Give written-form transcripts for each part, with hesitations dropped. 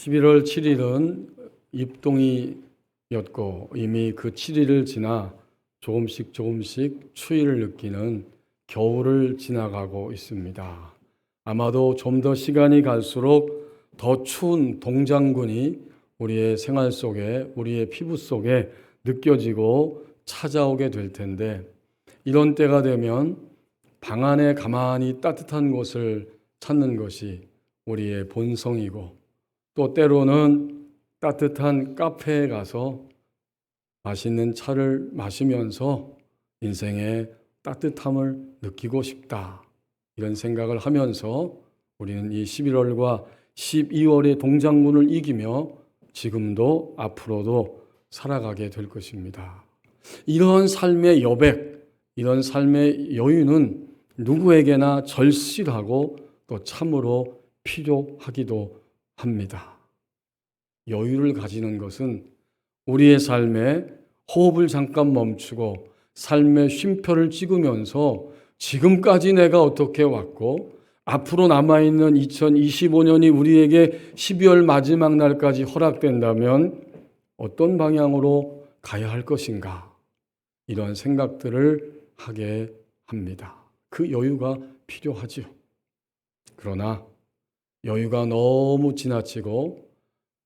11월 7일은 입동이었고 이미 그 7일을 지나 조금씩 추위를 느끼는 겨울을 지나가고 있습니다. 아마도 좀 더 시간이 갈수록 더 추운 동장군이 우리의 생활 속에, 우리의 피부 속에 느껴지고 찾아오게 될 텐데, 이런 때가 되면 방 안에 가만히 따뜻한 곳을 찾는 것이 우리의 본성이고, 또 때로는 따뜻한 카페에 가서 맛있는 차를 마시면서 인생의 따뜻함을 느끼고 싶다, 이런 생각을 하면서 우리는 이 11월과 12월의 동장군을 이기며 지금도 앞으로도 살아가게 될 것입니다. 이런 삶의 여백, 이런 삶의 여유는 누구에게나 절실하고 또 참으로 필요하기도 합니다. 여유를 가지는 것은 우리의 삶에 호흡을 잠깐 멈추고 삶의 쉼표를 찍으면서 지금까지 내가 어떻게 왔고 앞으로 남아있는 2025년이 우리에게 12월 마지막 날까지 허락된다면 어떤 방향으로 가야 할 것인가, 이런 생각들을 하게 합니다. 그 여유가 필요하죠. 그러나 여유가 너무 지나치고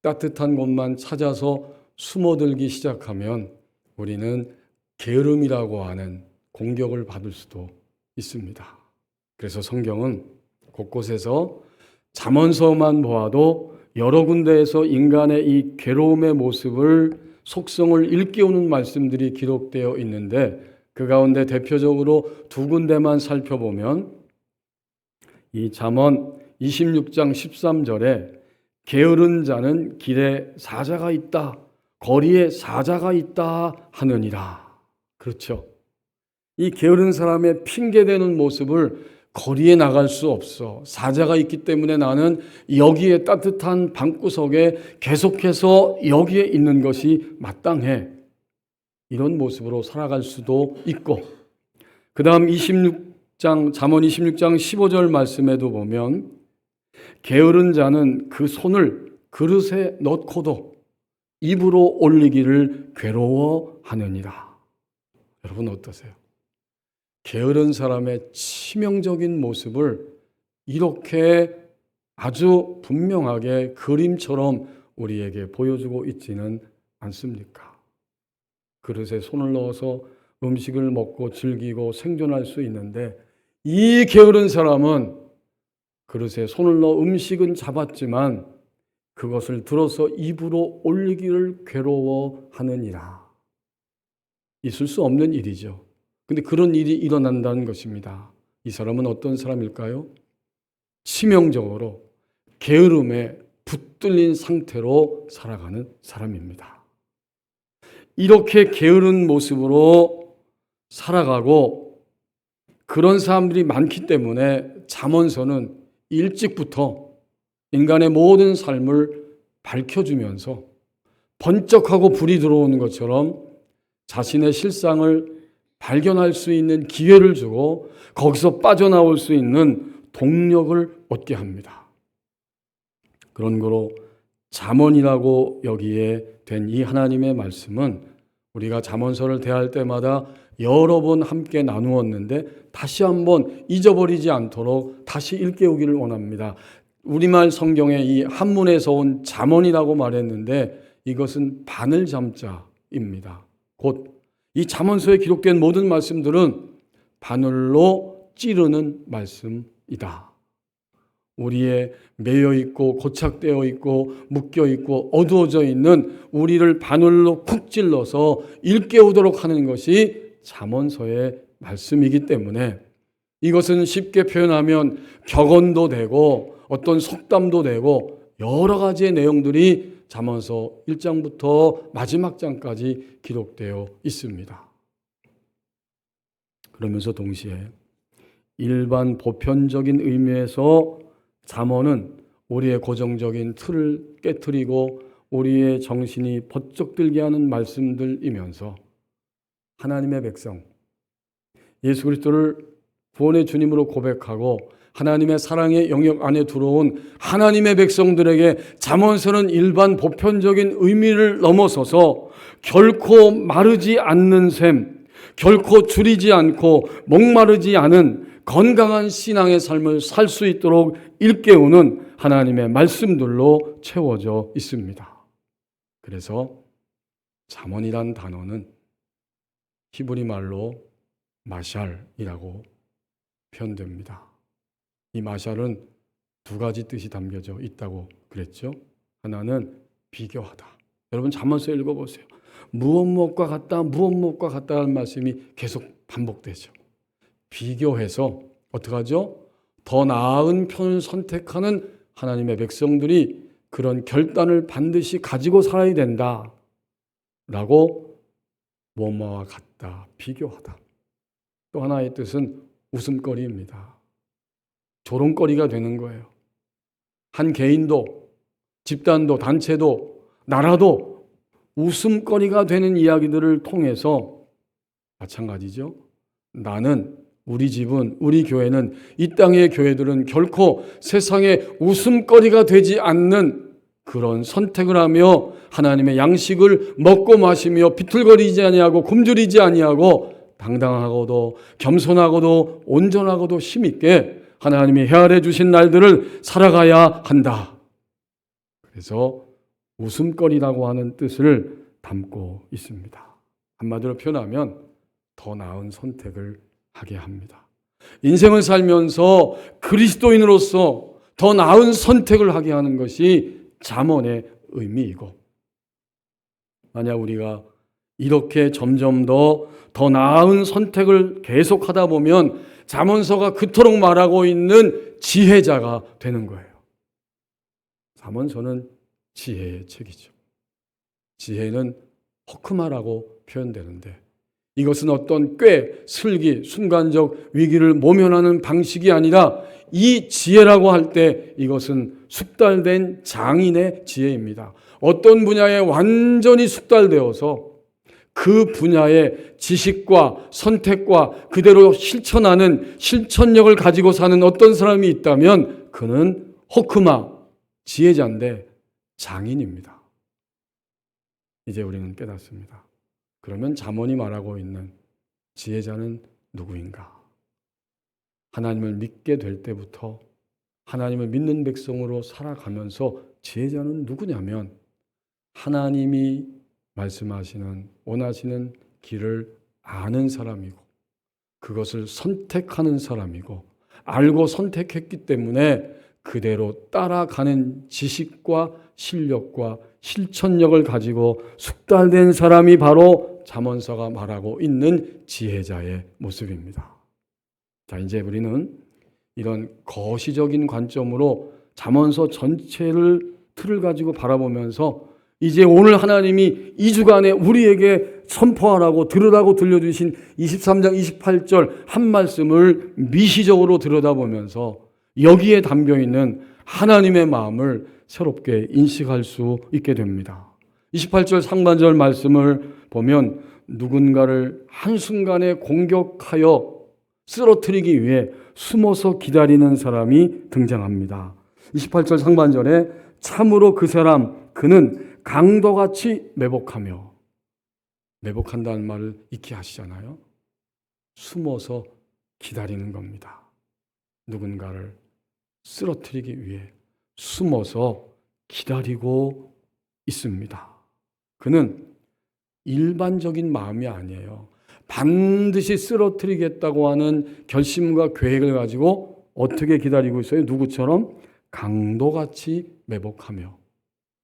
따뜻한 곳만 찾아서 숨어들기 시작하면 우리는 게으름이라고 하는 공격을 받을 수도 있습니다. 그래서 성경은 곳곳에서 잠언서만 보아도 여러 군데에서 인간의 이 괴로움의 모습을, 속성을 일깨우는 말씀들이 기록되어 있는데, 그 가운데 대표적으로 두 군데만 살펴보면 이 잠언 26장 13절에 게으른 자는 길에 사자가 있다, 거리에 사자가 있다 하느니라. 그렇죠. 이 게으른 사람의 핑계대는 모습을 거리에 나갈 수 없어. 사자가 있기 때문에 나는 여기에 따뜻한 방구석에 계속해서 여기에 있는 것이 마땅해. 이런 모습으로 살아갈 수도 있고, 그 다음 잠언 26장 15절 말씀에도 보면 게으른 자는 그 손을 그릇에 넣고도 입으로 올리기를 괴로워하느니라. 여러분 어떠세요? 게으른 사람의 치명적인 모습을 이렇게 아주 분명하게 그림처럼 우리에게 보여주고 있지는 않습니까? 그릇에 손을 넣어서 음식을 먹고 즐기고 생존할 수 있는데, 이 게으른 사람은 그릇에 손을 넣어 음식은 잡았지만 그것을 들어서 입으로 올리기를 괴로워하느니라. 있을 수 없는 일이죠. 근데 그런 일이 일어난다는 것입니다. 이 사람은 어떤 사람일까요? 치명적으로 게으름에 붙들린 상태로 살아가는 사람입니다. 이렇게 게으른 모습으로 살아가고 그런 사람들이 많기 때문에 잠언서는 일찍부터 인간의 모든 삶을 밝혀주면서 번쩍하고 불이 들어오는 것처럼 자신의 실상을 발견할 수 있는 기회를 주고 거기서 빠져나올 수 있는 동력을 얻게 합니다. 그런 거로 잠언이라고 여기에 된 이 하나님의 말씀은 우리가 잠언서를 대할 때마다 여러 번 함께 나누었는데 다시 한번 잊어버리지 않도록 다시 일깨우기를 원합니다. 우리말 성경에 이 한문에서 온 잠언이라고 말했는데 이것은 바늘 잠자입니다. 곧 이 잠언서에 기록된 모든 말씀들은 바늘로 찌르는 말씀이다. 우리의 매여 있고 고착되어 있고 묶여 있고 어두워져 있는 우리를 바늘로 쿡 찔러서 일깨우도록 하는 것이 잠언서의 말씀이기 때문에 이것은 쉽게 표현하면 격언도 되고 어떤 속담도 되고 여러 가지의 내용들이 잠언서 1장부터 마지막 장까지 기록되어 있습니다. 그러면서 동시에 일반 보편적인 의미에서 잠언은 우리의 고정적인 틀을 깨트리고 우리의 정신이 번쩍 들게 하는 말씀들이면서 하나님의 백성, 예수 그리스도를 구원의 주님으로 고백하고 하나님의 사랑의 영역 안에 들어온 하나님의 백성들에게 잠언서는 일반 보편적인 의미를 넘어서서 결코 마르지 않는 셈, 결코 줄이지 않고 목마르지 않은 건강한 신앙의 삶을 살 수 있도록 일깨우는 하나님의 말씀들로 채워져 있습니다. 그래서 잠언이란 단어는 히브리 말로 마샬이라고 표현됩니다. 이 마샬은 두 가지 뜻이 담겨져 있다고 그랬죠. 하나는 비교하다. 여러분 잠언서 읽어보세요. 무엇무엇과 같다, 무엇무엇과 같다는 말씀이 계속 반복되죠. 비교해서 어떻게 하죠? 더 나은 편을 선택하는 하나님의 백성들이 그런 결단을 반드시 가지고 살아야 된다 라고 무엇무엇과 같다, 비교하다. 또 하나의 뜻은 웃음거리입니다. 조롱거리가 되는 거예요. 한 개인도, 집단도, 단체도, 나라도 웃음거리가 되는 이야기들을 통해서 마찬가지죠. 나는, 우리 집은, 우리 교회는, 이 땅의 교회들은 결코 세상에 웃음거리가 되지 않는 그런 선택을 하며 하나님의 양식을 먹고 마시며 비틀거리지 아니하고 굶주리지 아니하고 당당하고도 겸손하고도 온전하고도 힘있게 하나님이 헤아려 주신 날들을 살아가야 한다. 그래서 웃음거리라고 하는 뜻을 담고 있습니다. 한마디로 표현하면 더 나은 선택을 하게 합니다. 인생을 살면서 그리스도인으로서 더 나은 선택을 하게 하는 것이 잠언의 의미이고, 만약 우리가 이렇게 점점 더 나은 선택을 계속하다 보면 잠언서가 그토록 말하고 있는 지혜자가 되는 거예요. 잠언서는 지혜의 책이죠. 지혜는 호크마라고 표현되는데 이것은 어떤 꾀, 슬기, 순간적 위기를 모면하는 방식이 아니라 이 지혜라고 할 때 이것은 숙달된 장인의 지혜입니다. 어떤 분야에 완전히 숙달되어서 그 분야의 지식과 선택과 그대로 실천하는 실천력을 가지고 사는 어떤 사람이 있다면 그는 호크마, 지혜자인데 장인입니다. 이제 우리는 깨닫습니다. 그러면 잠언이 말하고 있는 지혜자는 누구인가? 하나님을 믿게 될 때부터 하나님을 믿는 백성으로 살아가면서 지혜자는 누구냐면 하나님이 말씀하시는, 원하시는 길을 아는 사람이고 그것을 선택하는 사람이고 알고 선택했기 때문에 그대로 따라가는 지식과 실력과 실천력을 가지고 숙달된 사람이 바로 잠언서가 말하고 있는 지혜자의 모습입니다. 자, 이제 우리는 이런 거시적인 관점으로 잠언서 전체를 틀을 가지고 바라보면서 이제 오늘 하나님이 2주간에 우리에게 선포하라고 들으라고 들려주신 23장 28절 한 말씀을 미시적으로 들여다보면서 여기에 담겨있는 하나님의 마음을 새롭게 인식할 수 있게 됩니다. 28절 상반절 말씀을 보면 누군가를 한순간에 공격하여 쓰러뜨리기 위해 숨어서 기다리는 사람이 등장합니다. 28절 상반절에 참으로 그 사람, 그는 강도같이 매복하며, 매복한다는 말을 익히 하시잖아요. 숨어서 기다리는 겁니다. 누군가를 쓰러뜨리기 위해 숨어서 기다리고 있습니다. 그는 일반적인 마음이 아니에요. 반드시 쓰러뜨리겠다고 하는 결심과 계획을 가지고 어떻게 기다리고 있어요? 누구처럼? 강도같이 매복하며.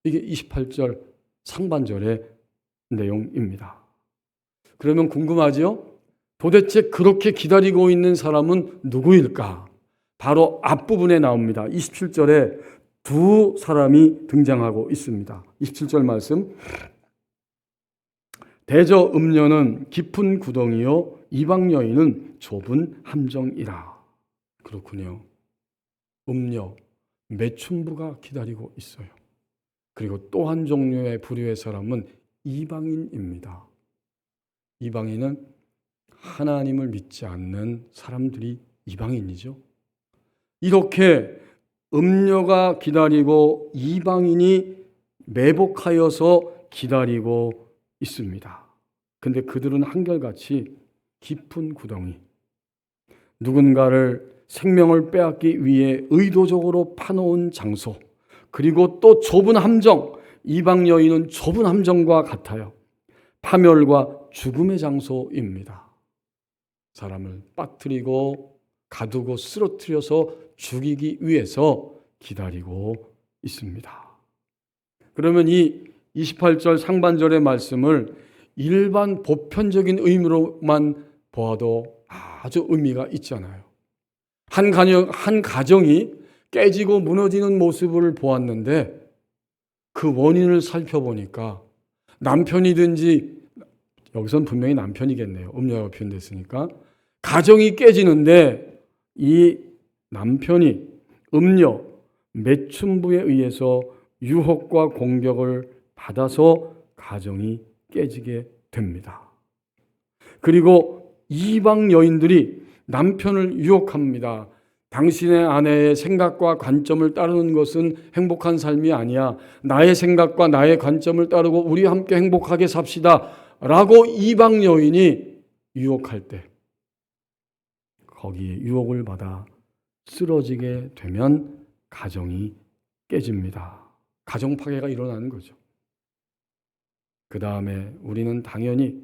이게 28절 상반절의 내용입니다. 그러면 궁금하죠? 도대체 그렇게 기다리고 있는 사람은 누구일까? 바로 앞부분에 나옵니다. 27절에 두 사람이 등장하고 있습니다. 27절 말씀. 대저 음녀는 깊은 구덩이요 이방 여인은 좁은 함정이라. 그렇군요. 음녀, 매춘부가 기다리고 있어요. 그리고 또 한 종류의 부류의 사람은 이방인입니다. 이방인은 하나님을 믿지 않는 사람들이 이방인이죠. 이렇게 음녀가 기다리고 이방인이 매복하여서 기다리고 있습니다. 근데 그들은 한결같이 깊은 구덩이, 누군가를 생명을 빼앗기 위해 의도적으로 파놓은 장소, 그리고 또 좁은 함정, 이방 여인은 좁은 함정과 같아요. 파멸과 죽음의 장소입니다. 사람을 빠뜨리고 가두고 쓰러뜨려서 죽이기 위해서 기다리고 있습니다. 그러면 이 28절 상반절의 말씀을 일반 보편적인 의미로만 보아도 아주 의미가 있잖아요. 한 가정이 깨지고 무너지는 모습을 보았는데 그 원인을 살펴보니까 남편이든지, 여기선 분명히 남편이겠네요. 음녀가 표현됐으니까. 가정이 깨지는데 이 남편이 음녀, 매춘부에 의해서 유혹과 공격을 받아서 가정이 깨지게 됩니다. 그리고 이방 여인들이 남편을 유혹합니다. 당신의 아내의 생각과 관점을 따르는 것은 행복한 삶이 아니야. 나의 생각과 나의 관점을 따르고 우리 함께 행복하게 삽시다. 라고 이방 여인이 유혹할 때 거기에 유혹을 받아 쓰러지게 되면 가정이 깨집니다. 가정 파괴가 일어나는 거죠. 그 다음에 우리는 당연히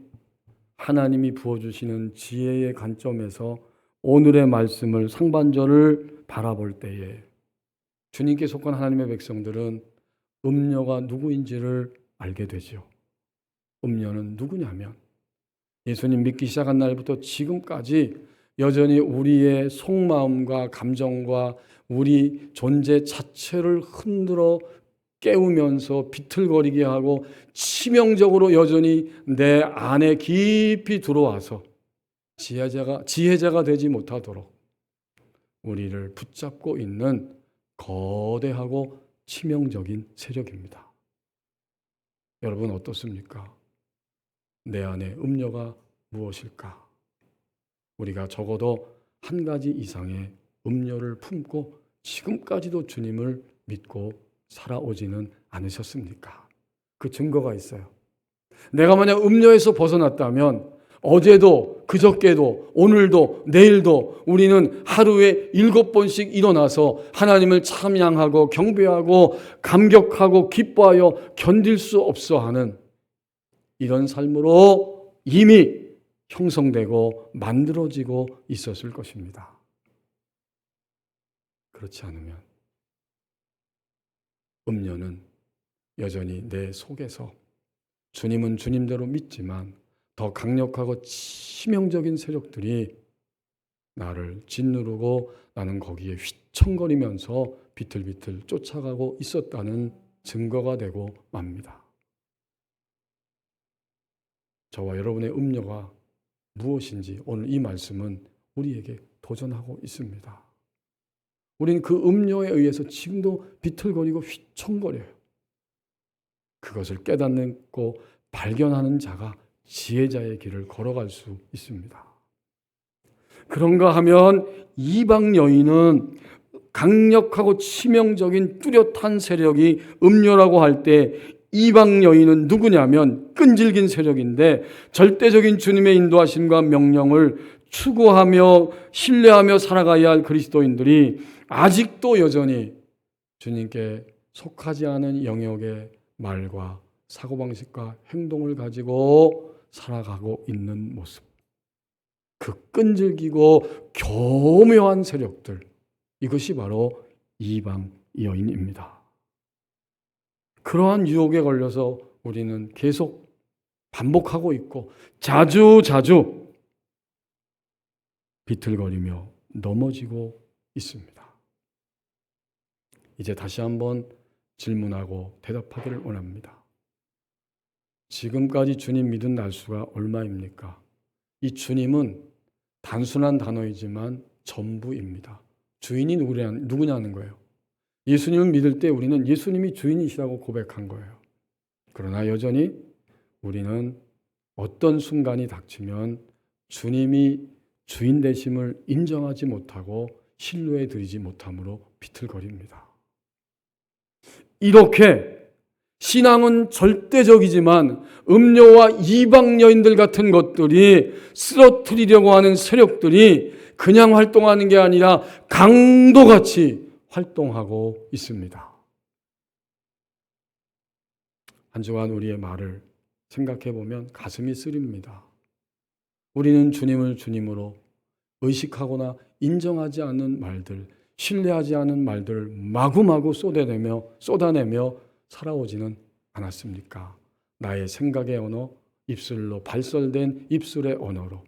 하나님이 부어주시는 지혜의 관점에서 오늘의 말씀을 상반절을 바라볼 때에 주님께 속한 하나님의 백성들은 음녀가 누구인지를 알게 되죠. 음녀는 누구냐면 예수님 믿기 시작한 날부터 지금까지 여전히 우리의 속마음과 감정과 우리 존재 자체를 흔들어 깨우면서 비틀거리게 하고 치명적으로 여전히 내 안에 깊이 들어와서 지혜자가 되지 못하도록 우리를 붙잡고 있는 거대하고 치명적인 세력입니다. 여러분 어떻습니까? 내 안에 음녀가 무엇일까? 우리가 적어도 한 가지 이상의 음녀를 품고 지금까지도 주님을 믿고 살아오지는 않으셨습니까? 그 증거가 있어요. 내가 만약 음녀에서 벗어났다면 어제도 그저께도 오늘도 내일도 우리는 하루에 7번씩 일어나서 하나님을 찬양하고 경배하고 감격하고 기뻐하여 견딜 수 없어 하는 이런 삶으로 이미 형성되고 만들어지고 있었을 것입니다. 그렇지 않으면 음녀는 여전히 내 속에서 주님은 주님대로 믿지만 더 강력하고 치명적인 세력들이 나를 짓누르고 나는 거기에 휘청거리면서 비틀비틀 쫓아가고 있었다는 증거가 되고 맙니다. 저와 여러분의 음녀가 무엇인지 오늘 이 말씀은 우리에게 도전하고 있습니다. 우리는 그 음녀에 의해서 지금도 비틀거리고 휘청거려요. 그것을 깨닫고 발견하는 자가 지혜자의 길을 걸어갈 수 있습니다. 그런가 하면 이방 여인은 강력하고 치명적인 뚜렷한 세력이 음녀라고 할 때 이방 여인은 누구냐면 끈질긴 세력인데 절대적인 주님의 인도하심과 명령을 추구하며 신뢰하며 살아가야 할 그리스도인들이 아직도 여전히 주님께 속하지 않은 영역의 말과 사고방식과 행동을 가지고 살아가고 있는 모습, 그 끈질기고 교묘한 세력들, 이것이 바로 이방 여인입니다. 그러한 유혹에 걸려서 우리는 계속 반복하고 있고 자주 비틀거리며 넘어지고 있습니다. 이제 다시 한번 질문하고 대답하기를 원합니다. 지금까지 주님 믿은 날수가 얼마입니까? 이 주님은 단순한 단어이지만 전부입니다. 주인이 누구냐는 거예요. 예수님을 믿을 때 우리는 예수님이 주인이시라고 고백한 거예요. 그러나 여전히 우리는 어떤 순간이 닥치면 주님이 주인 되심을 인정하지 못하고 신뢰해 드리지 못함으로 비틀거립니다. 이렇게 신앙은 절대적이지만 음료와 이방 여인들 같은 것들이 쓰러뜨리려고 하는 세력들이 그냥 활동하는 게 아니라 강도같이 활동하고 있습니다. 한 주간 우리의 말을 생각해 보면 가슴이 쓰립니다. 우리는 주님을 주님으로 의식하거나 인정하지 않는 말들, 신뢰하지 않은 말들을 마구마구 쏟아내며 살아오지는 않았습니까? 나의 생각의 언어, 입술로 발설된 입술의 언어로.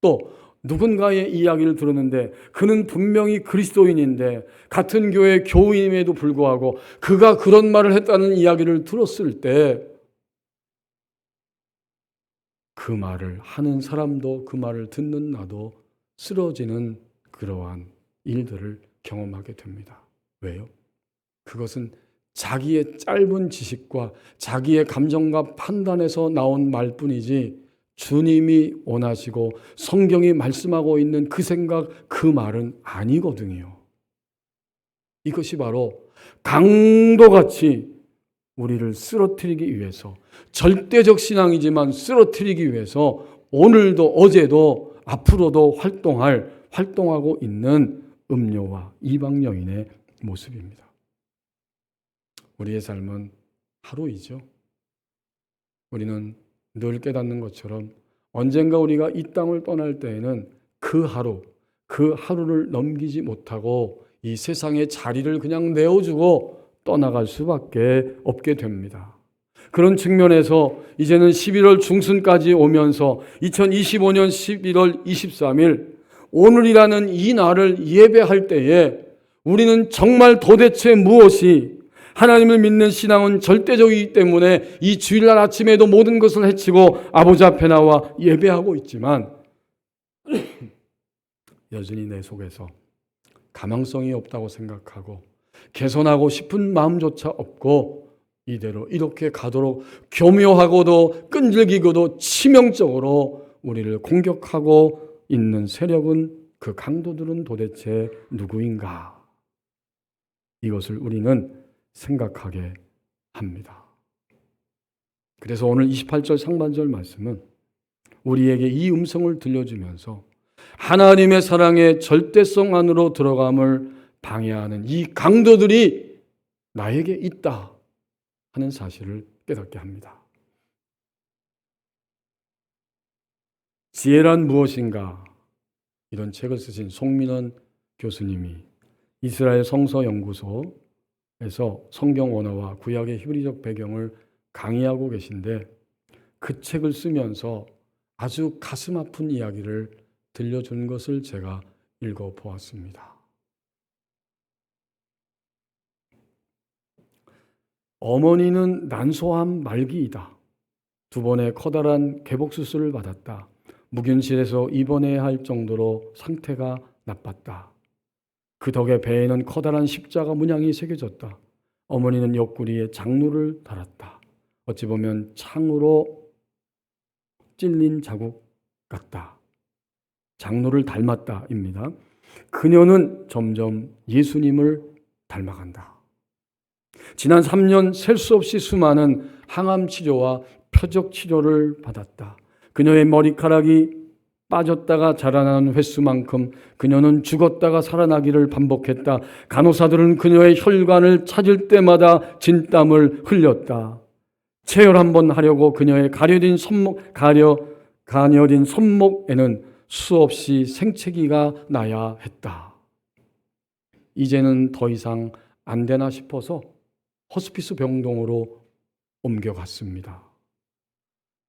또 누군가의 이야기를 들었는데 그는 분명히 그리스도인인데 같은 교회 교우임에도 불구하고 그가 그런 말을 했다는 이야기를 들었을 때 그 말을 하는 사람도 그 말을 듣는 나도 쓰러지는 그러한 일들을 경험하게 됩니다. 왜요? 그것은 자기의 짧은 지식과 자기의 감정과 판단에서 나온 말뿐이지 주님이 원하시고 성경이 말씀하고 있는 그 생각, 그 말은 아니거든요. 이것이 바로 강도같이 우리를 쓰러뜨리기 위해서, 절대적 신앙이지만 쓰러뜨리기 위해서 오늘도 어제도 앞으로도 활동하고 있는 음료와 이방 여인의 모습입니다. 우리의 삶은 하루이죠. 우리는 늘 깨닫는 것처럼 언젠가 우리가 이 땅을 떠날 때에는 그 하루를 넘기지 못하고 이 세상의 자리를 그냥 내어주고 떠나갈 수밖에 없게 됩니다. 그런 측면에서 이제는 11월 중순까지 오면서 2025년 11월 23일 오늘이라는 이 날을 예배할 때에 우리는 정말 도대체 무엇이, 하나님을 믿는 신앙은 절대적이기 때문에 이 주일날 아침에도 모든 것을 해치고 아버지 앞에 나와 예배하고 있지만 여전히 내 속에서 가망성이 없다고 생각하고 개선하고 싶은 마음조차 없고 이대로 이렇게 가도록 교묘하고도 끈질기고도 치명적으로 우리를 공격하고 있는 세력은, 그 강도들은 도대체 누구인가? 이것을 우리는 생각하게 합니다. 그래서 오늘 28절 상반절 말씀은 우리에게 이 음성을 들려주면서 하나님의 사랑의 절대성 안으로 들어감을 방해하는 이 강도들이 나에게 있다 하는 사실을 깨닫게 합니다. 지혜란 무엇인가? 이런 책을 쓰신 송민원 교수님이 이스라엘 성서연구소에서 성경 원어와 구약의 히브리적 배경을 강의하고 계신데 그 책을 쓰면서 아주 가슴 아픈 이야기를 들려준 것을 제가 읽어보았습니다. 어머니는 난소암 말기이다. 2번의 커다란 개복 수술을 받았다. 무균실에서 입원해야 할 정도로 상태가 나빴다. 그 덕에 배에는 커다란 십자가 문양이 새겨졌다. 어머니는 옆구리에 장루를 달았다. 어찌 보면 창으로 찔린 자국 같다. 장로를 닮았다입니다. 그녀는 점점 예수님을 닮아간다. 지난 3년 셀 수 없이 수많은 항암 치료와 표적 치료를 받았다. 그녀의 머리카락이 빠졌다가 자라나는 횟수만큼 그녀는 죽었다가 살아나기를 반복했다. 간호사들은 그녀의 혈관을 찾을 때마다 진땀을 흘렸다. 체열 한번 하려고 그녀의 가녀린 손목에는 수없이 생채기가 나야 했다. 이제는 더 이상 안 되나 싶어서 호스피스 병동으로 옮겨갔습니다.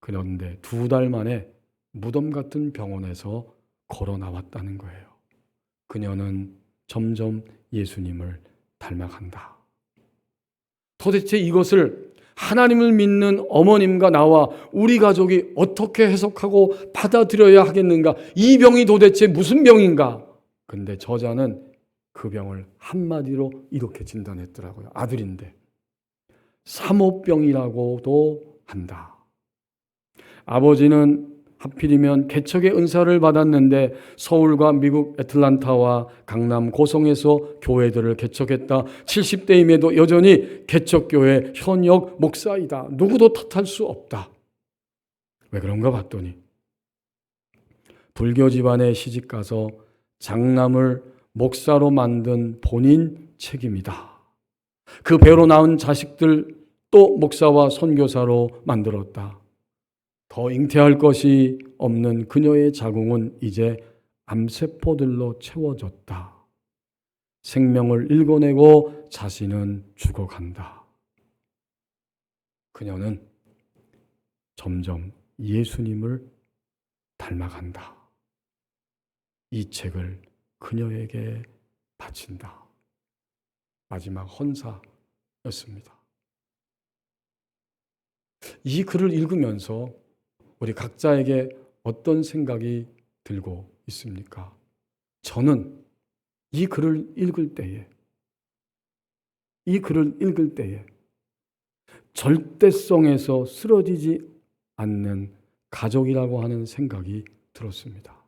그런데 2달 만에 무덤 같은 병원에서 걸어 나왔다는 거예요. 그녀는 점점 예수님을 닮아간다. 도대체 이것을 하나님을 믿는 어머님과 나와 우리 가족이 어떻게 해석하고 받아들여야 하겠는가? 이 병이 도대체 무슨 병인가? 근데 저자는 그 병을 한마디로 이렇게 진단했더라고요. 아들인데 삼호병이라고도 한다. 아버지는 하필이면 개척의 은사를 받았는데 서울과 미국 애틀란타와 강남 고성에서 교회들을 개척했다. 70대임에도 여전히 개척교회 현역 목사이다. 누구도 탓할 수 없다. 왜 그런가 봤더니 불교 집안에 시집가서 장남을 목사로 만든 본인 책임이다. 그 배로 낳은 자식들 또 목사와 선교사로 만들었다. 더 잉태할 것이 없는 그녀의 자궁은 이제 암세포들로 채워졌다. 생명을 읽어내고 자신은 죽어간다. 그녀는 점점 예수님을 닮아간다. 이 책을 그녀에게 바친다. 마지막 헌사였습니다. 이 글을 읽으면서 우리 각자에게 어떤 생각이 들고 있습니까? 저는 이 글을 읽을 때에 절대성에서 쓰러지지 않는 가족이라고 하는 생각이 들었습니다.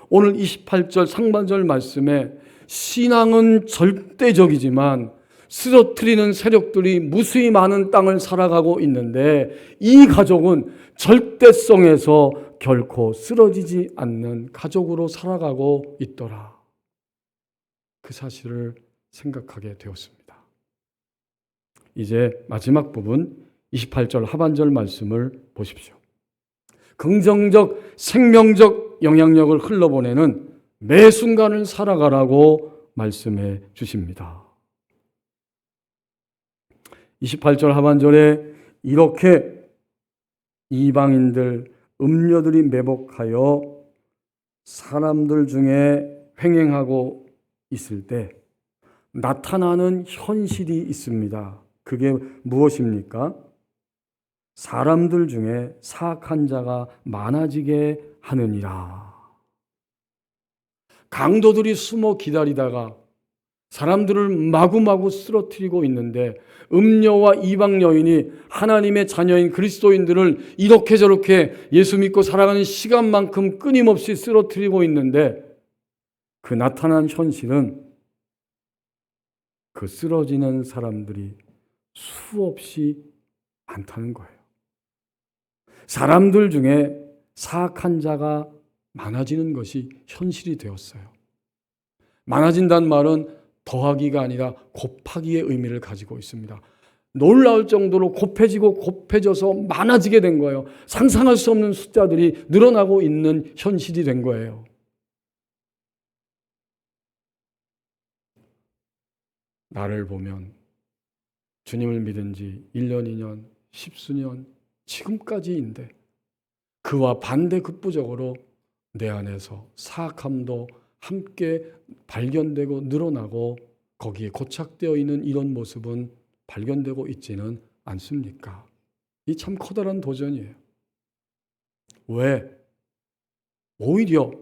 오늘 28절 상반절 말씀에 신앙은 절대적이지만 쓰러뜨리는 세력들이 무수히 많은 땅을 살아가고 있는데 이 가족은 절대성에서 결코 쓰러지지 않는 가족으로 살아가고 있더라. 그 사실을 생각하게 되었습니다. 이제 마지막 부분 28절 하반절 말씀을 보십시오. 긍정적 생명적 영향력을 흘러보내는 매 순간을 살아가라고 말씀해 주십니다. 28절 하반절에 이렇게 이방인들 음녀들이 매복하여 사람들 중에 횡행하고 있을 때 나타나는 현실이 있습니다. 그게 무엇입니까? 사람들 중에 사악한 자가 많아지게 하느니라. 강도들이 숨어 기다리다가 사람들을 마구마구 쓰러뜨리고 있는데 음녀와 이방 여인이 하나님의 자녀인 그리스도인들을 이렇게 저렇게 예수 믿고 살아가는 시간만큼 끊임없이 쓰러뜨리고 있는데 그 나타난 현실은 그 쓰러지는 사람들이 수없이 많다는 거예요. 사람들 중에 사악한 자가 많아지는 것이 현실이 되었어요. 많아진다는 말은 더하기가 아니라 곱하기의 의미를 가지고 있습니다. 놀라울 정도로 곱해져서 많아지게 된 거예요. 상상할 수 없는 숫자들이 늘어나고 있는 현실이 된 거예요. 나를 보면 주님을 믿은 지 1년, 2년, 10수년, 지금까지인데 그와 반대급부적으로 내 안에서 사악함도 함께 발견되고 늘어나고 거기에 고착되어 있는 이런 모습은 발견되고 있지는 않습니까? 이 참 커다란 도전이에요. 왜? 오히려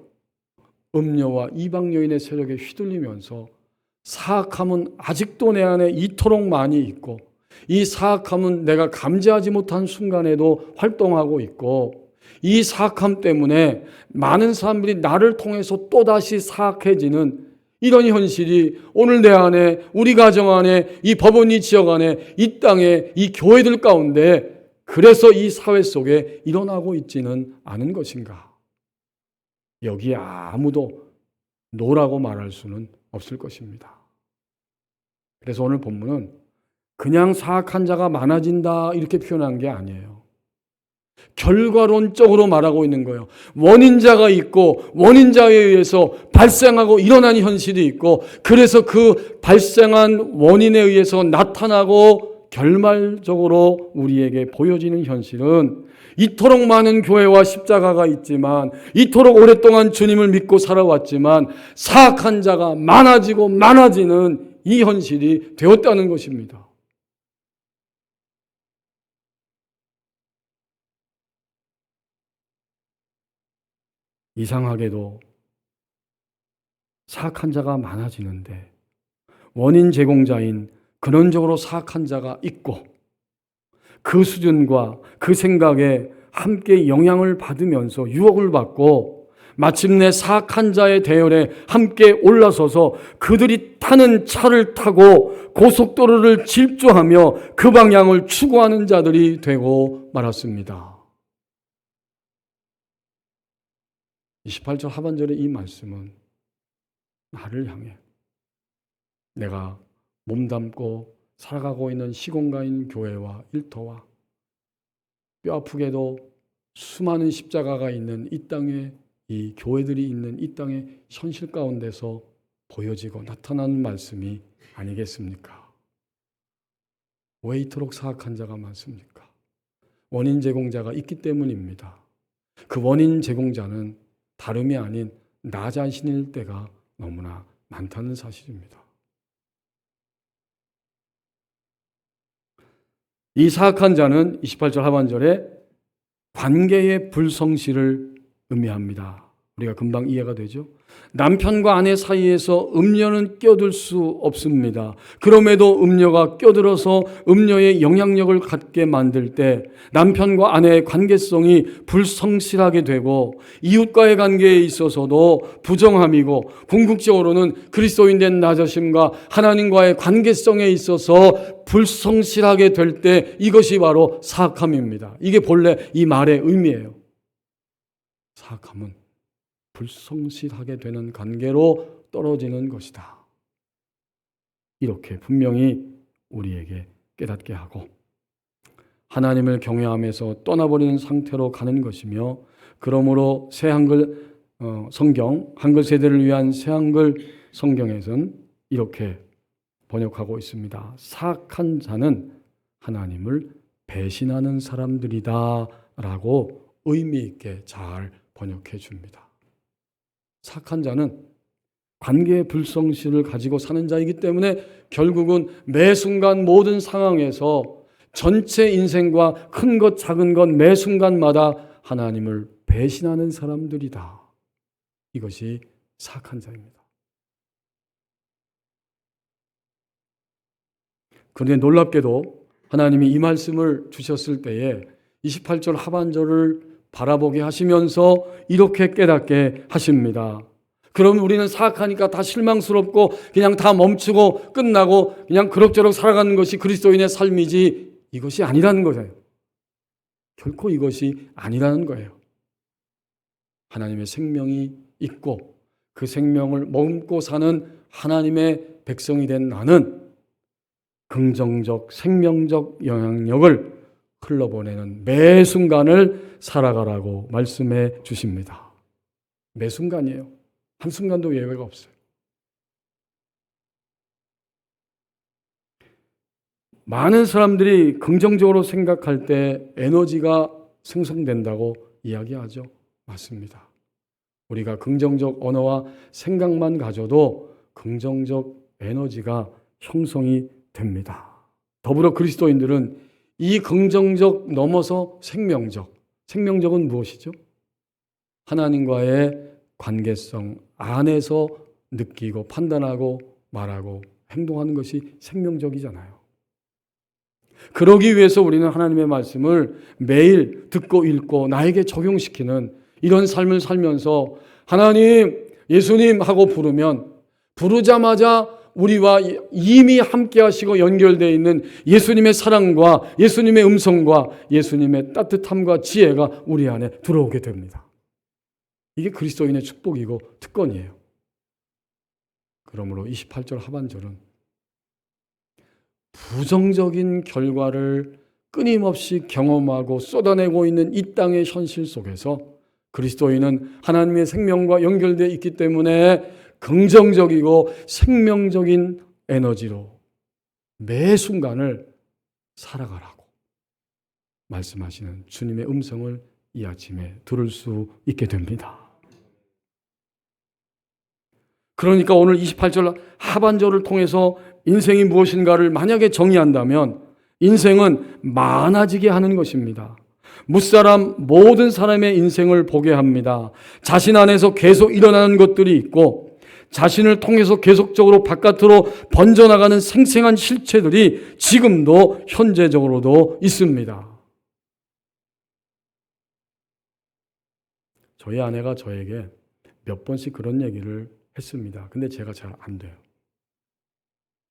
음녀와 이방 여인의 세력에 휘둘리면서 사악함은 아직도 내 안에 이토록 많이 있고 이 사악함은 내가 감지하지 못한 순간에도 활동하고 있고 이 사악함 때문에 많은 사람들이 나를 통해서 또다시 사악해지는 이런 현실이 오늘 내 안에, 우리 가정 안에, 이 법원이 지역 안에, 이 땅에, 이 교회들 가운데 그래서 이 사회 속에 일어나고 있지는 않은 것인가? 여기에 아무도 노라고 말할 수는 없을 것입니다. 그래서 오늘 본문은 그냥 사악한 자가 많아진다 이렇게 표현한 게 아니에요. 결과론적으로 말하고 있는 거예요. 원인자가 있고 원인자에 의해서 발생하고 일어난 현실이 있고 그래서 그 발생한 원인에 의해서 나타나고 결말적으로 우리에게 보여지는 현실은 이토록 많은 교회와 십자가가 있지만 이토록 오랫동안 주님을 믿고 살아왔지만 사악한 자가 많아지고 많아지는 이 현실이 되었다는 것입니다. 이상하게도 사악한 자가 많아지는데 원인 제공자인 근원적으로 사악한 자가 있고 그 수준과 그 생각에 함께 영향을 받으면서 유혹을 받고 마침내 사악한 자의 대열에 함께 올라서서 그들이 타는 차를 타고 고속도로를 질주하며 그 방향을 추구하는 자들이 되고 말았습니다. 28절 하반절의 이 말씀은 나를 향해 내가 몸담고 살아가고 있는 시공가인 교회와 일터와 뼈아프게도 수많은 십자가가 있는 이 땅에 이 교회들이 있는 이 땅의 현실 가운데서 보여지고 나타나는 말씀이 아니겠습니까? 왜 이토록 사악한 자가 많습니까? 원인 제공자가 있기 때문입니다. 그 원인 제공자는 다름이 아닌 나 자신일 때가 너무나 많다는 사실입니다. 이 사악한 자는 28절 하반절에 관계의 불성실을 의미합니다. 우리가 금방 이해가 되죠? 남편과 아내 사이에서 음료는 껴들 수 없습니다. 그럼에도 음료가 껴들어서 음료의 영향력을 갖게 만들 때 남편과 아내의 관계성이 불성실하게 되고 이웃과의 관계에 있어서도 부정함이고 궁극적으로는 그리스도인 된 나 자신과 하나님과의 관계성에 있어서 불성실하게 될 때 이것이 바로 사악함입니다. 이게 본래 이 말의 의미예요. 사악함은 불성실하게 되는 관계로 떨어지는 것이다. 이렇게 분명히 우리에게 깨닫게 하고 하나님을 경외하면서 떠나버리는 상태로 가는 것이며, 그러므로 새 한글 성경, 한글 세대를 위한 새 한글 성경에서는 이렇게 번역하고 있습니다. 사악한 자는 하나님을 배신하는 사람들이다 라고 의미 있게 잘 번역해 줍니다. 사악한 자는 관계의 불성실을 가지고 사는 자이기 때문에 결국은 매 순간 모든 상황에서 전체 인생과 큰 것 작은 것 매 순간마다 하나님을 배신하는 사람들이다. 이것이 사악한 자입니다. 그런데 놀랍게도 하나님이 이 말씀을 주셨을 때에 28절 하반절을 바라보게 하시면서 이렇게 깨닫게 하십니다. 그럼 우리는 사악하니까 다 실망스럽고 그냥 다 멈추고 끝나고 그냥 그럭저럭 살아가는 것이 그리스도인의 삶이지, 이것이 아니라는 거예요. 결코 이것이 아니라는 거예요. 하나님의 생명이 있고 그 생명을 머금고 사는 하나님의 백성이 된 나는 긍정적 생명적 영향력을 흘러보내는 매 순간을 살아가라고 말씀해 주십니다. 매 순간이에요. 한순간도 예외가 없어요. 많은 사람들이 긍정적으로 생각할 때 에너지가 생성된다고 이야기하죠. 맞습니다. 우리가 긍정적 언어와 생각만 가져도 긍정적 에너지가 형성이 됩니다. 더불어 그리스도인들은 이 긍정적 넘어서 생명적은 무엇이죠? 하나님과의 관계성 안에서 느끼고 판단하고 말하고 행동하는 것이 생명적이잖아요. 그러기 위해서 우리는 하나님의 말씀을 매일 듣고 읽고 나에게 적용시키는 이런 삶을 살면서 하나님, 예수님 하고 부르자마자 우리와 이미 함께 하시고 연결되어 있는 예수님의 사랑과 예수님의 음성과 예수님의 따뜻함과 지혜가 우리 안에 들어오게 됩니다. 이게 그리스도인의 축복이고 특권이에요. 그러므로 28절 하반절은 부정적인 결과를 끊임없이 경험하고 쏟아내고 있는 이 땅의 현실 속에서 그리스도인은 하나님의 생명과 연결되어 있기 때문에 긍정적이고 생명적인 에너지로 매 순간을 살아가라고 말씀하시는 주님의 음성을 이 아침에 들을 수 있게 됩니다. 그러니까 오늘 28절 하반절을 통해서 인생이 무엇인가를 만약에 정의한다면 인생은 많아지게 하는 것입니다. 모든 사람의 인생을 보게 합니다. 자신 안에서 계속 일어나는 것들이 있고 자신을 통해서 계속적으로 바깥으로 번져나가는 생생한 실체들이 지금도 현재적으로도 있습니다. 저희 아내가 저에게 몇 번씩 그런 얘기를 했습니다. 근데 제가 잘 안 돼요.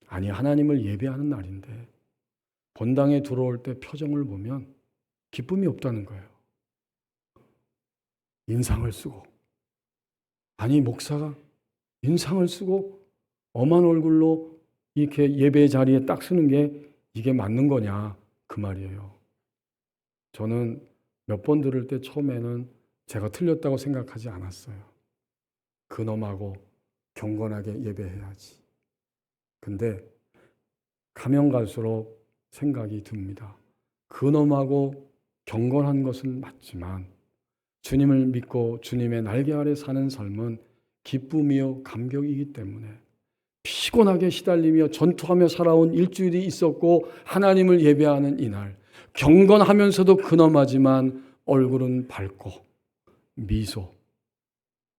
아니, 하나님을 예배하는 날인데 본당에 들어올 때 표정을 보면 기쁨이 없다는 거예요. 인상을 쓰고. 아니, 목사가 인상을 쓰고 엄한 얼굴로 이렇게 예배 자리에 딱 서는 게 이게 맞는 거냐, 그 말이에요. 저는 몇 번 들을 때 처음에는 제가 틀렸다고 생각하지 않았어요. 근엄하고 경건하게 예배해야지. 근데 가면 갈수록 생각이 듭니다. 근엄하고 경건한 것은 맞지만 주님을 믿고 주님의 날개 아래 사는 삶은 기쁨이요 감격이기 때문에 피곤하게 시달리며 전투하며 살아온 일주일이 있었고 하나님을 예배하는 이날, 경건하면서도 근엄하지만 얼굴은 밝고 미소,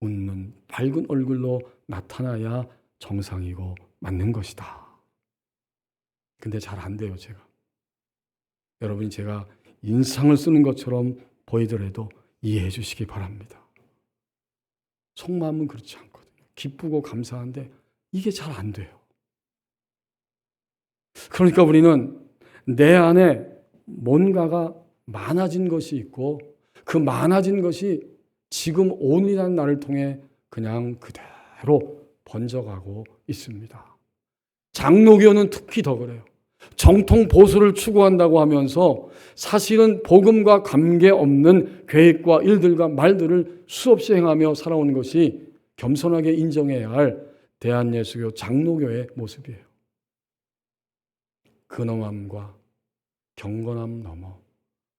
웃는 밝은 얼굴로 나타나야 정상이고 맞는 것이다. 근데 잘 안 돼요, 제가. 여러분이 제가 인상을 쓰는 것처럼 보이더라도 이해해 주시기 바랍니다. 속마음은 그렇지 않거든요. 기쁘고 감사한데 이게 잘 안 돼요. 그러니까 우리는 내 안에 뭔가가 많아진 것이 있고 그 많아진 것이 지금 오늘이라는 날을 통해 그냥 그대로 번져가고 있습니다. 장로교는 특히 더 그래요. 정통 보수를 추구한다고 하면서 사실은 복음과 관계없는 계획과 일들과 말들을 수없이 행하며 살아온 것이 겸손하게 인정해야 할 대한예수교 장로교의 모습이에요. 근엄함과 경건함 넘어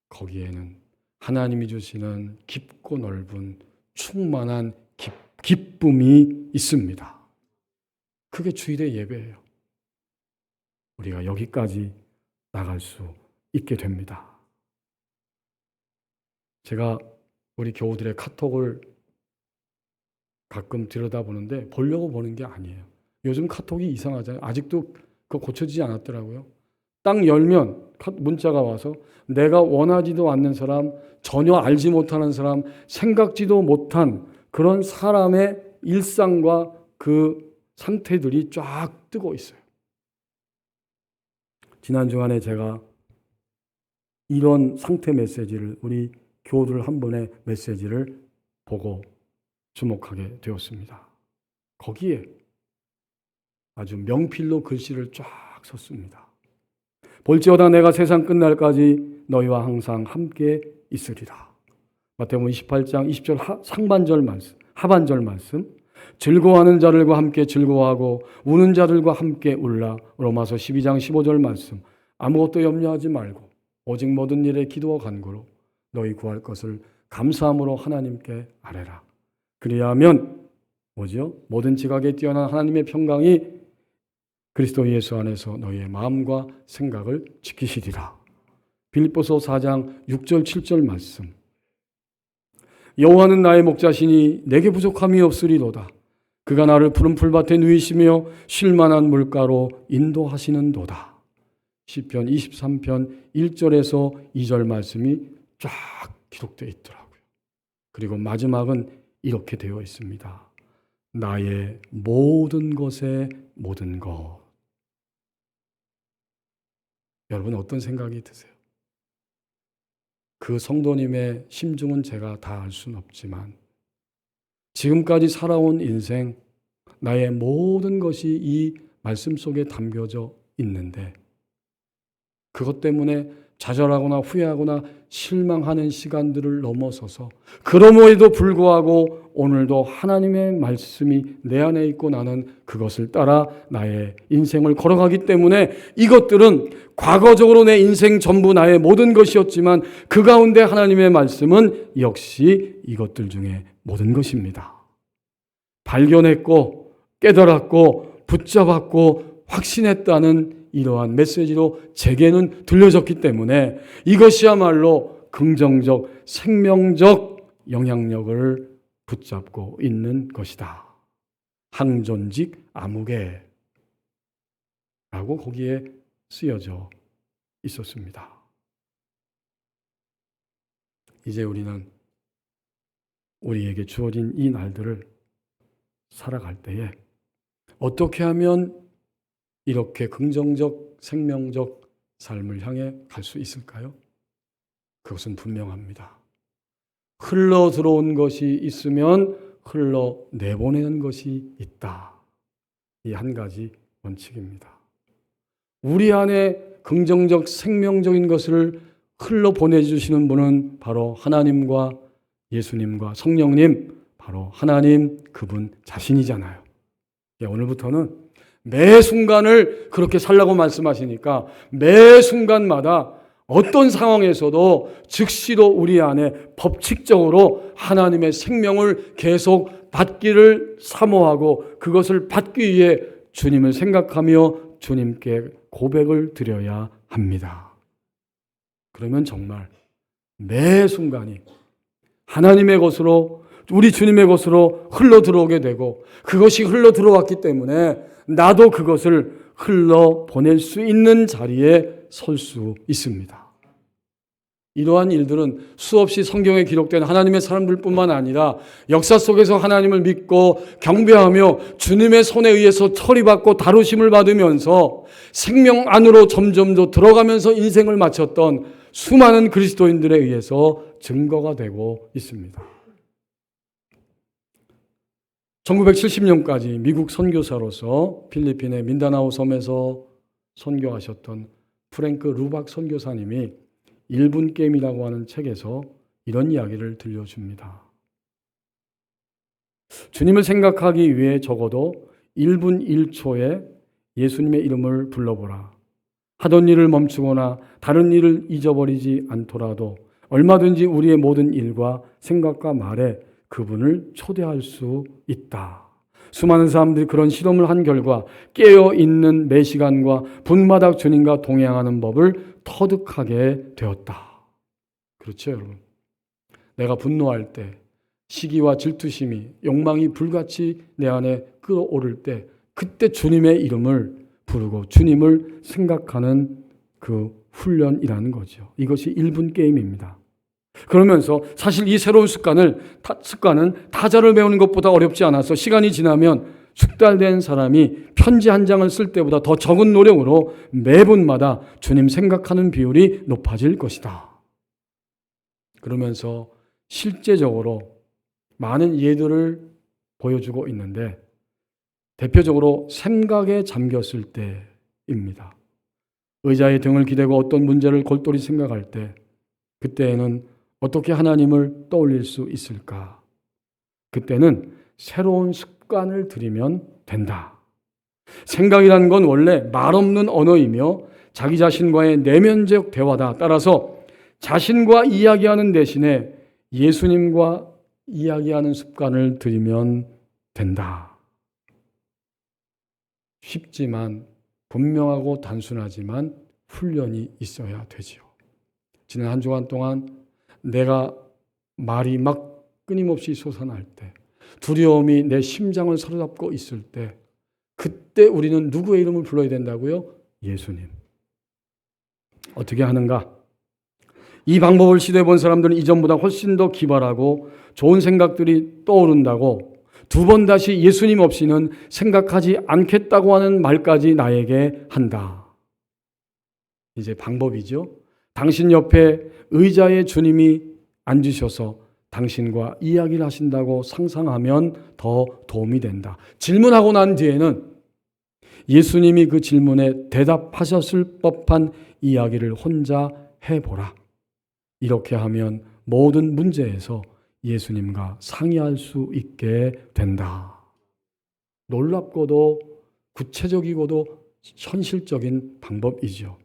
거기에는 하나님이 주시는 깊고 넓은 충만한 기쁨이 있습니다. 그게 주일의 예배예요. 우리가 여기까지 나갈 수 있게 됩니다. 제가 우리 교우들의 카톡을 가끔 들여다보는데 보려고 보는 게 아니에요. 요즘 카톡이 이상하잖아요. 아직도 그거 고쳐지지 않았더라고요. 딱 열면 문자가 와서 내가 원하지도 않는 사람, 전혀 알지 못하는 사람, 생각지도 못한 그런 사람의 일상과 그 상태들이 쫙 뜨고 있어요. 지난 주간에 제가 이런 상태 메시지를 우리 교우들 한 분의 메시지를 보고 주목하게 되었습니다. 거기에 아주 명필로 글씨를 쫙 썼습니다. 볼지어다 내가 세상 끝날까지 너희와 항상 함께 있으리라. 마태복음 28장 20절 상반절 말씀, 하반절 말씀. 즐거워하는 자들과 함께 즐거워하고 우는 자들과 함께 울라. 로마서 12장 15절 말씀. 아무것도 염려하지 말고 오직 모든 일에 기도와 간구로 너희 구할 것을 감사함으로 하나님께 아뢰라. 그리하면 뭐죠? 모든 지각에 뛰어난 하나님의 평강이 그리스도 예수 안에서 너희의 마음과 생각을 지키시리라. 빌립보서 4장 6절 7절 말씀. 여호와는 나의 목자시니 내게 부족함이 없으리로다. 그가 나를 푸른 풀밭에 누이시며 쉴만한 물가로 인도하시는도다. 시편 23편 1절에서 2절 말씀이 쫙 기록되어 있더라고요. 그리고 마지막은 이렇게 되어 있습니다. 나의 모든 것에 모든 것. 여러분 어떤 생각이 드세요? 그 성도님의 심중은 제가 다 알 수는 없지만 지금까지 살아온 인생 나의 모든 것이 이 말씀 속에 담겨져 있는데 그것 때문에 좌절하거나 후회하거나 실망하는 시간들을 넘어서서 그러므에도 불구하고 오늘도 하나님의 말씀이 내 안에 있고 나는 그것을 따라 나의 인생을 걸어가기 때문에 이것들은 과거적으로 내 인생 전부 나의 모든 것이었지만 그 가운데 하나님의 말씀은 역시 이것들 중에 모든 것입니다. 발견했고 깨달았고 붙잡았고 확신했다는 이러한 메시지로 제게는 들려졌기 때문에 이것이야말로 긍정적, 생명적 영향력을 붙잡고 있는 것이다. 항존직 아무개 라고 거기에 쓰여져 있었습니다. 이제 우리는 우리에게 주어진 이 날들을 살아갈 때에 어떻게 하면 이렇게 긍정적, 생명적 삶을 향해 갈 수 있을까요? 그것은 분명합니다. 흘러 들어온 것이 있으면 흘러 내보내는 것이 있다. 이 한 가지 원칙입니다. 우리 안에 긍정적, 생명적인 것을 흘러 보내주시는 분은 바로 하나님과 예수님과 성령님, 바로 하나님 그분 자신이잖아요. 오늘부터는 매 순간을 그렇게 살라고 말씀하시니까 매 순간마다 어떤 상황에서도 즉시도 우리 안에 법칙적으로 하나님의 생명을 계속 받기를 사모하고 그것을 받기 위해 주님을 생각하며 주님께 고백을 드려야 합니다. 그러면 정말 매 순간이 하나님의 것으로 우리 주님의 것으로 흘러 들어오게 되고 그것이 흘러 들어왔기 때문에 나도 그것을 흘러 보낼 수 있는 자리에 설 수 있습니다. 이러한 일들은 수없이 성경에 기록된 하나님의 사람들뿐만 아니라 역사 속에서 하나님을 믿고 경배하며 주님의 손에 의해서 처리받고 다루심을 받으면서 생명 안으로 점점 더 들어가면서 인생을 마쳤던 수많은 그리스도인들에 의해서 증거가 되고 있습니다. 1970년까지 미국 선교사로서 필리핀의 민다나오 섬에서 선교하셨던 프랭크 루박 선교사님이 1분 게임이라고 하는 책에서 이런 이야기를 들려줍니다. 주님을 생각하기 위해 적어도 1분 1초에 예수님의 이름을 불러보라. 하던 일을 멈추거나 다른 일을 잊어버리지 않더라도 얼마든지 우리의 모든 일과 생각과 말에 그분을 초대할 수 있다. 수많은 사람들이 그런 실험을 한 결과 깨어있는 매 시간과 분마다 주님과 동행하는 법을 터득하게 되었다. 그렇죠, 여러분? 내가 분노할 때, 시기와 질투심이, 욕망이 불같이 내 안에 끓어오를 때 그때 주님의 이름을 부르고 주님을 생각하는 그 훈련이라는 거죠. 이것이 1분 게임입니다. 그러면서 사실 이 새로운 습관은 타자를 배우는 것보다 어렵지 않아서 시간이 지나면 숙달된 사람이 편지 한 장을 쓸 때보다 더 적은 노력으로 매분마다 주님 생각하는 비율이 높아질 것이다. 그러면서 실제적으로 많은 예들을 보여주고 있는데 대표적으로 생각에 잠겼을 때입니다. 의자에 등을 기대고 어떤 문제를 골똘히 생각할 때 그때에는 어떻게 하나님을 떠올릴 수 있을까? 그때는 새로운 습관을 들이면 된다. 생각이라는 건 원래 말없는 언어이며 자기 자신과의 내면적 대화다. 따라서 자신과 이야기하는 대신에 예수님과 이야기하는 습관을 들이면 된다. 쉽지만 분명하고 단순하지만 훈련이 있어야 되지요. 지난 한 주간 동안 내가 말이 막 끊임없이 솟아날 때, 두려움이 내 심장을 사로잡고 있을 때, 그때 우리는 누구의 이름을 불러야 된다고요? 예수님. 어떻게 하는가? 이 방법을 시도해 본 사람들은 이전보다 훨씬 더 기발하고 좋은 생각들이 떠오른다고 두 번 다시 예수님 없이는 생각하지 않겠다고 하는 말까지 나에게 한다. 이제 방법이죠. 당신 옆에 의자에 주님이 앉으셔서 당신과 이야기를 하신다고 상상하면 더 도움이 된다. 질문하고 난 뒤에는 예수님이 그 질문에 대답하셨을 법한 이야기를 혼자 해보라. 이렇게 하면 모든 문제에서 예수님과 상의할 수 있게 된다. 놀랍고도 구체적이고도 현실적인 방법이죠.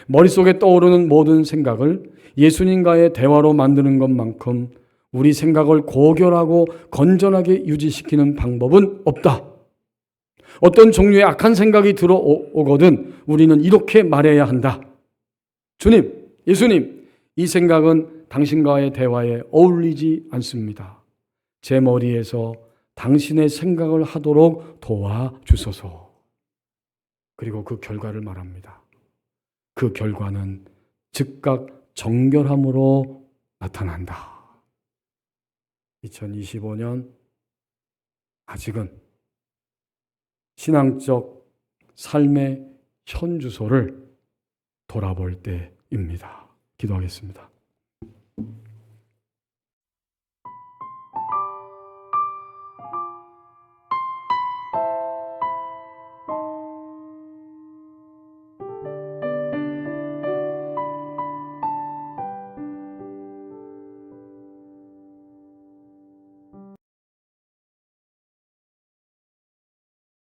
머릿속에 떠오르는 모든 생각을 예수님과의 대화로 만드는 것만큼 우리 생각을 고결하고 건전하게 유지시키는 방법은 없다. 어떤 종류의 악한 생각이 들어오거든 우리는 이렇게 말해야 한다. 주님, 예수님, 이 생각은 당신과의 대화에 어울리지 않습니다. 제 머리에서 당신의 생각을 하도록 도와주소서. 그리고 그 결과를 말합니다. 그 결과는 즉각 정결함으로 나타난다. 2025년 아직은 신앙적 삶의 현주소를 돌아볼 때입니다. 기도하겠습니다.